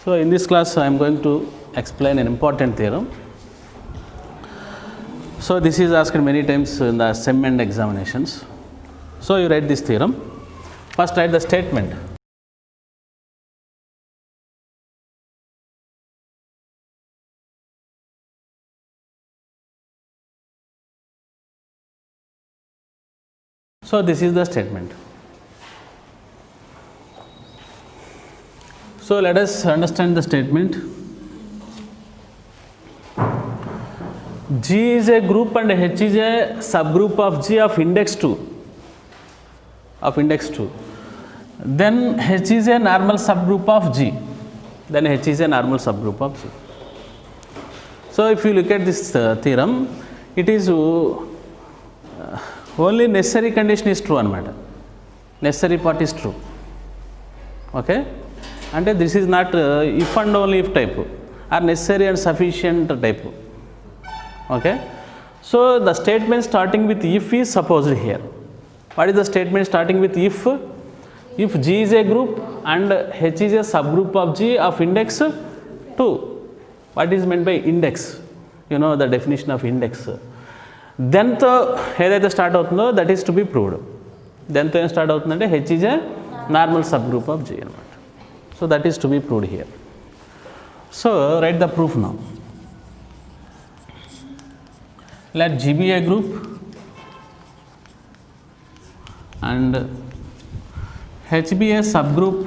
So in this class I am going to explain an important theorem. So this is asked many times in the SEM and examinations. So you write this theorem. First write the statement. So this is the statement. So let us understand the statement. G is a group and H is a subgroup of G of index 2. Then H is a normal subgroup of G. So if you look at this theorem, it is only necessary condition is true anamata. Necessary part is true. Okay? And this is not if and only if type, or necessary and sufficient type. Okay? So the statement starting with if is supposed here. What is the statement starting with if? If G is a group and H is a subgroup of G of index 2. What is meant by index? You know the definition of index. Then to ఏదైతే start అవుతుందో that is to be proved. Then to ఏం start అవుతుందంటే H is a normal subgroup of G అన్నమాట. So that is to be proved here. So write the proof now. Let G be a group and H be a subgroup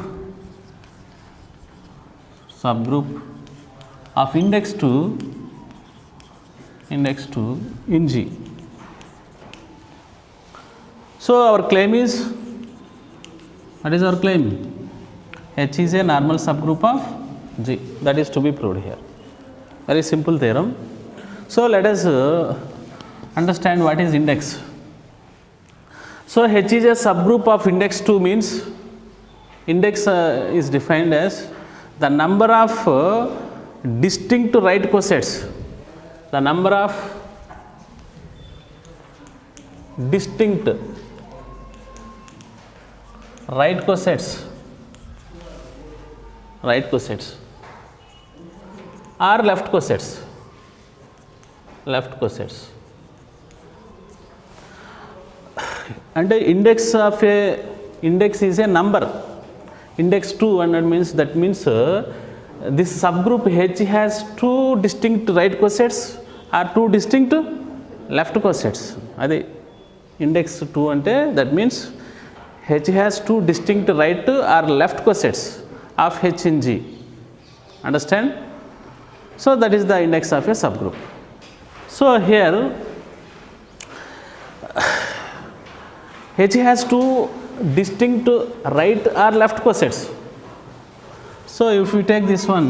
of index 2 in G. So our claim is, what is our claim? H is a normal subgroup of G. That is to be proved here. Very simple theorem. So let us understand what is index. So H is a subgroup of index 2 means index is defined as the number of distinct right cosets. The number of distinct right cosets or left cosets. And the index of a index is a number. Index 2 and that means this subgroup H has two distinct right cosets or two distinct left cosets. Adi index 2 ante that means H has two distinct right or left cosets of H in G. Understand? So that is the index of a subgroup. So here H has two distinct right or left cosets. So if we take this one,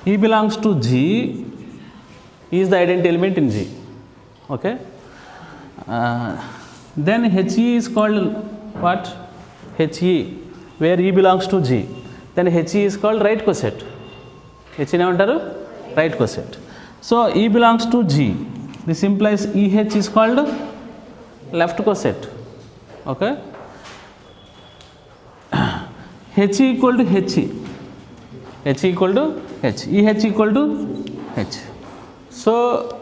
E belongs to G, E is the identity element in G. Okay? Then HE is called what? HE, where E belongs to G. Then HE is called right coset. HE nevantaru? Right coset. So E belongs to G. This implies EH is called left coset. Okay? H equal to H. H equal to H. EH equal to H. So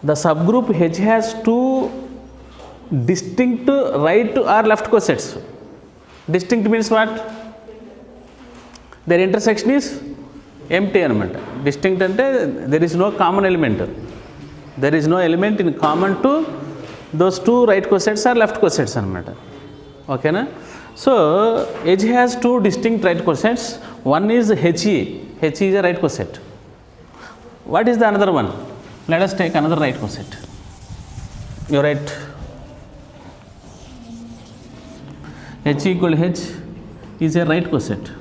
the subgroup H has two distinct right or left cosets. Distinct means what? Their intersection is empty element. Distinct ante there is no common element. There is no element in common to those two right cosets or left cosets anamata. Okay na? So H has two distinct right cosets. One is HE. HE is a right coset. What is the another one? Let us take another right coset. You write H equal to H is a right coset.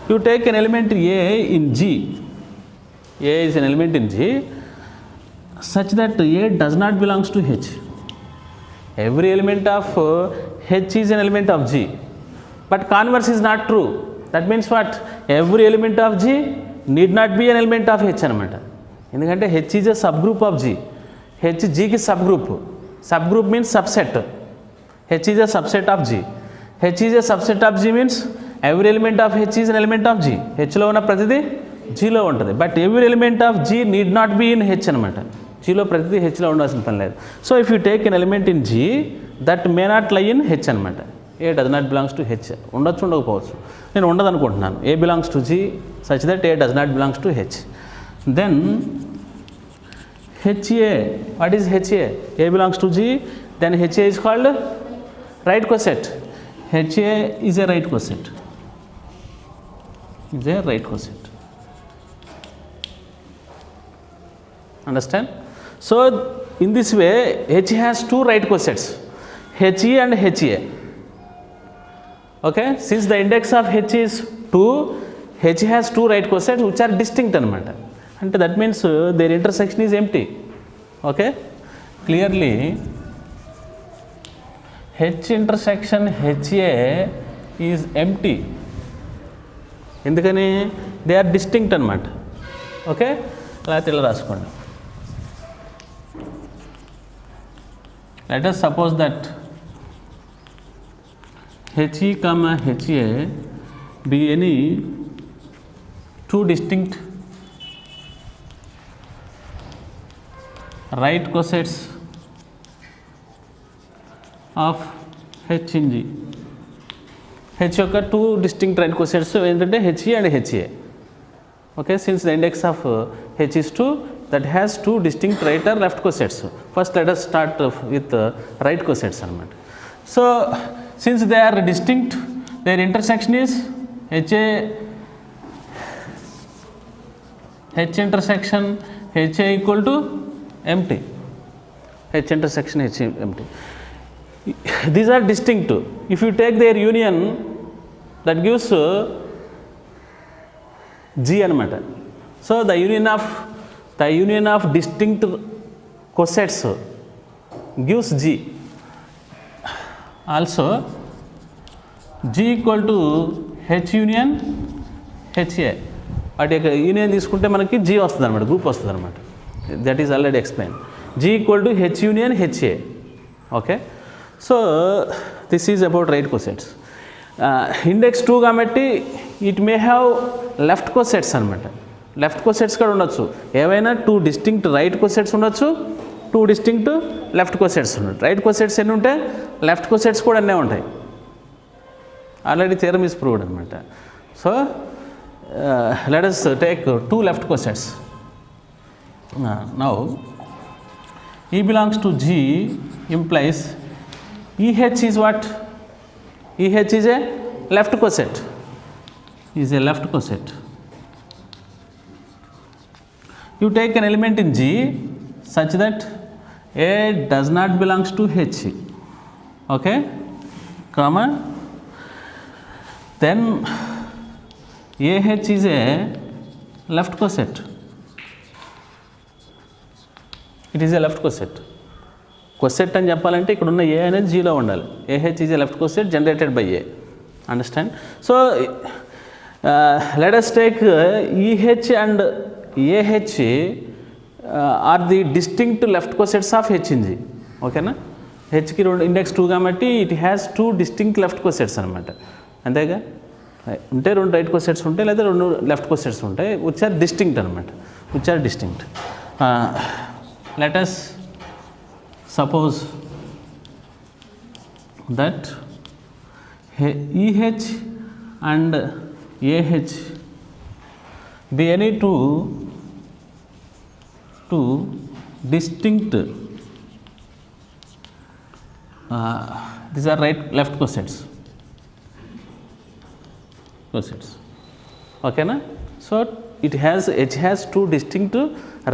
You take an element A in G. A is an element in G such that A does not belongs to H. Every element of H is an element of G. But converse is not true. That means what? Every element of G need not be an element of H anamata. Endukante H is a subgroup of G. H G ki subgroup. Subgroup means subset. H is a subset of G. H is a subset of G means every element of H is an element of G. Hలో ఉన్న ప్రతిదీ Gలో ఉంటుంది. But every element of G need not be in H అనమాట. Gలో ప్రతిదీ Hలో ఉండాల్సిన పని లేదు. So if you take an element in G that may not lie in H అనమాట. A does not belongs to H. ఉండొచ్చు ఉండకపోవచ్చు. నేను ఉండదు అనుకుంటున్నాను. A belongs to G such that A does not belongs to H. Then HA, what is HA? A belongs to G, then HA is called right coset. HA is a right coset. Is a right coset. Understand? So in this way H has two right cosets, HE and HA. Okay, since the index of H is 2, H has two right cosets which are distinct anamata. And that means their intersection is empty. Okay, clearly H intersection HA is empty. ఎందుకని they are distinct anamata. Okay, అలా ఇలా రాసుకోండి. Let us suppose that HE comma HA be any two distinct right cosets of H in G. H యొక్క two distinct right cosets ఏంటంటే HE and HA. Okay, since the index of H is 2, that has two distinct right or left cosets. First let us start with right cosets అనమాట. So since they are distinct, their intersection is H intersection HA equal to empty. H intersection H empty. These are distinct. If you take their union, that gives G anamata. So the union of distinct cosets gives G. Also G equal to H union HA. వాటి యొక్క union తీసుకుంటే మనకి G వస్తుంది అనమాట, group వస్తుంది అనమాట. That is already explain. G equal to H union HA. Okay, so this is about right cosets. Index 2 కాబట్టి it may have left cosets అనమాట. లెఫ్ట్ కోసెట్స్ కూడా ఉండొచ్చు. ఏవైనా 2 డిస్టింక్ట్ రైట్ కోసెట్స్ ఉండొచ్చు, 2 డిస్టింక్ట్ లెఫ్ట్ కోసెట్స్ ఉండొచ్చు. Right cosets ఎన్ని ఉంటాయి, left cosets కూడా అన్నీ ఉంటాయి. ఆల్రెడీ థియరమ్ ఈస్ ప్రూవ్డ్ అనమాట. So let us take 2 left cosets. Now E belongs to G implies EH is what? EH is a left coset. Is a left coset. You take an element in G such that A does not belongs to H. Okay, comma, then AH is a left coset. It is a left coset. Coset అని చెప్పాలంటే ఇక్కడ ఉన్న A అనేది Gలో ఉండాలి. AH is a left coset generated by A. Understand? So let us take EH and AH are the distinct left cosets of H in G. ఓకేనా? Hకి index 2 కాబట్టి it has 2 distinct left cosets అనమాట. అంతేగా? ఉంటే 2 right cosets ఉంటాయి, లేదా 2 left cosets ఉంటాయి, which are distinct అనమాట. Which are distinct. Let us suppose that EH and AH be any two distinct these are left cosets. Okay na? So H has 2 distinct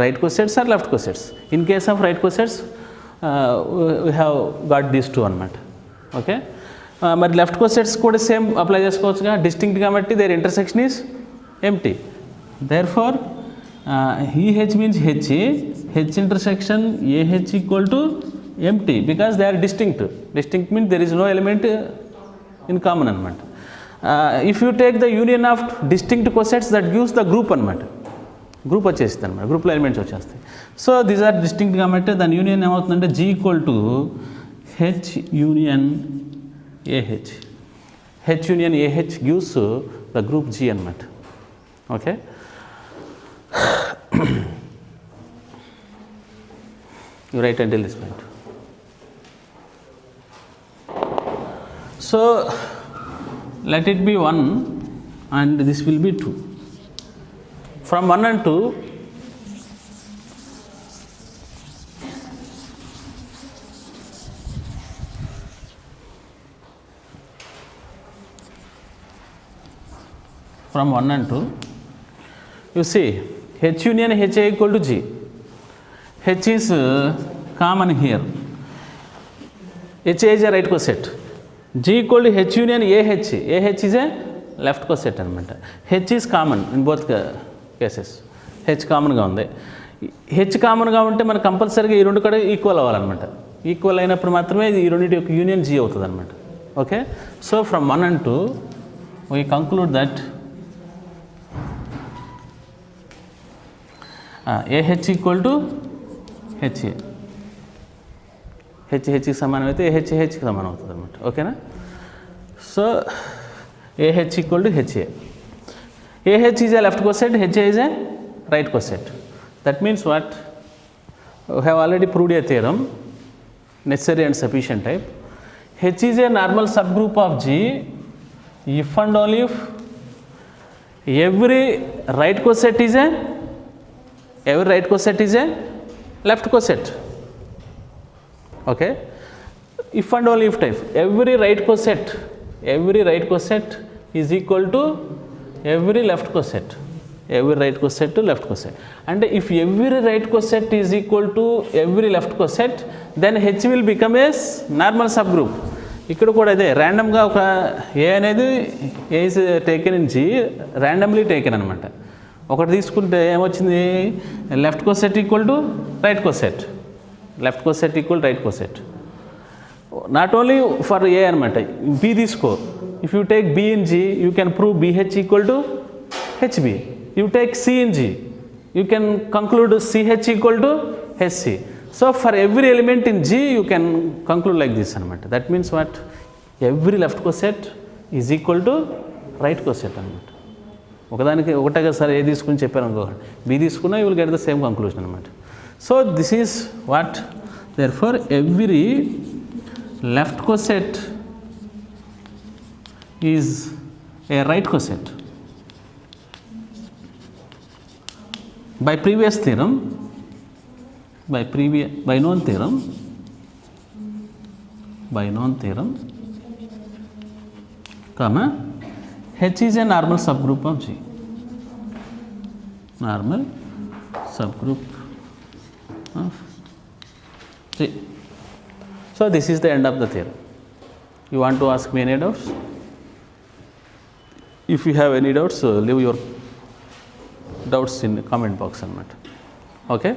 right cosets or left cosets. In case of right cosets we have got these 2 అనమాట. Okay, మరి left cosets కూడా same apply చేసుకోవచ్చుగా. Distinct కాబట్టి their intersection is empty. Therefore EH means HA, H intersection AH equal to empty because they are distinct. Distinct means there is no element in common అనమాట. If you take the union of distinct cosets, that gives the group అనమాట. Group వచ్చేస్తుంది అనమాట, గ్రూప్లో elements వచ్చేస్తాయి. So these are distinct కాబట్టి దాని union ఏమవుతుందంటే G equal to H union AH. H union AH gives the group G anamata. Okay. You write until this point. So let it be 1 and this will be 2. From 1 and 2, from 1 and 2, you see H union HA equal to G. H is common here. HA is a right coset. G equal to H union AH. AH is a left coset anamata. H is common in both cases. H common గా ఉంది. H common గా ఉంటే మనకు కంపల్సరీగా ఈ రెండు కూడా equal అవ్వాలన్నమాట. ఈక్వల్ అయినప్పుడు మాత్రమే ఈ రెండింటి యొక్క యూనియన్ G అవుతుంది అనమాట. Okay. So from 1 and 2 we conclude that AH equal to HA. HH కి సమానం అయితే AH కి సమానం అవుతుంది అనమాట. ఓకేనా. So AH equal to HA. AH is a left coset, HA is a right coset. That means what? We have already proved a theorem, necessary and sufficient type. H is a normal subgroup of G if and only if every right coset is a left coset. Okay. If and only if type. Every right coset is equal to every left coset. Every right coset to left coset. And if every right coset is equal to every left coset, then H will become a normal subgroup. ఇక్కడ కూడా అదే ర్యాండమ్గా ఒక a అనేది a is taken in G randomly taken అనమాట. ఒకటి తీసుకుంటే ఏమొచ్చింది, left coset equal to right coset, left coset equal right coset. Not only for a అనమాట. బి తీసుకో, if you take b in G you can prove BH equal to HB. You take c in G you can conclude CH equal to HC. So for every element in G you can conclude like this anamata. That means what? Every left coset is equal to right coset anamata. ఒకదానికి ఒకటేగా సరే ఏ తీసుకుని చెప్పాను అనుకోండి, B తీసుకున్నా you will get the same conclusion anamata. So this is what, therefore every left coset is a right coset. By previous theorem, by known theorem, comma, H is a normal subgroup of G. Normal subgroup of G. So this is the end of the theorem. You want to ask me any doubts? If you have any doubts, leave your doubts in the comment box. Okay.